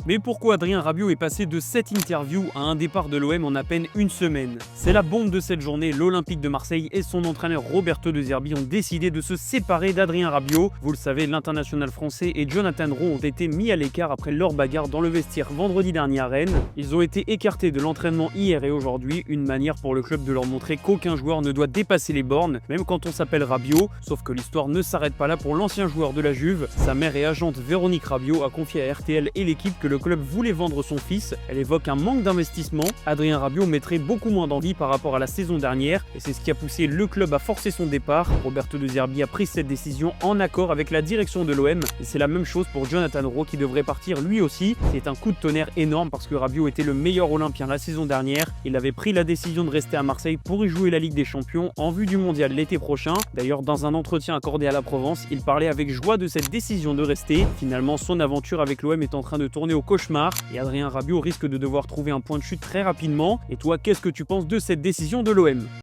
Mais pourquoi Adrien Rabiot est passé de cette interview à un départ de l'OM en à peine une semaine? C'est la bombe de cette journée, l'Olympique de Marseille et son entraîneur Roberto De Zerbi ont décidé de se séparer d'Adrien Rabiot. Vous le savez, l'international français et Jonathan Roux ont été mis à l'écart après leur bagarre dans le vestiaire vendredi dernier à Rennes. Ils ont été écartés de l'entraînement hier et aujourd'hui, une manière pour le club de leur montrer qu'aucun joueur ne doit dépasser les bornes, même quand on s'appelle Rabiot. Sauf que l'histoire ne s'arrête pas là pour l'ancien joueur de la Juve. Sa mère et agente Véronique Rabiot a confié à RTL et l'équipe que le club voulait vendre son fils. Elle évoque un manque d'investissement. Adrien Rabiot mettrait beaucoup moins d'envie par rapport à la saison dernière et c'est ce qui a poussé le club à forcer son départ. Roberto De Zerbi a pris cette décision en accord avec la direction de l'OM et c'est la même chose pour Jonathan Roux qui devrait partir lui aussi. C'est un coup de tonnerre énorme parce que Rabiot était le meilleur olympien la saison dernière. Il avait pris la décision de rester à Marseille pour y jouer la Ligue des Champions en vue du mondial l'été prochain. D'ailleurs, dans un entretien accordé à la Provence, il parlait avec joie de cette décision de rester. Finalement, son aventure avec l'OM est en train de tourner au cauchemar et Adrien Rabiot risque de devoir trouver un point de chute très rapidement. Et toi, qu'est-ce que tu penses de cette décision de l'OM ?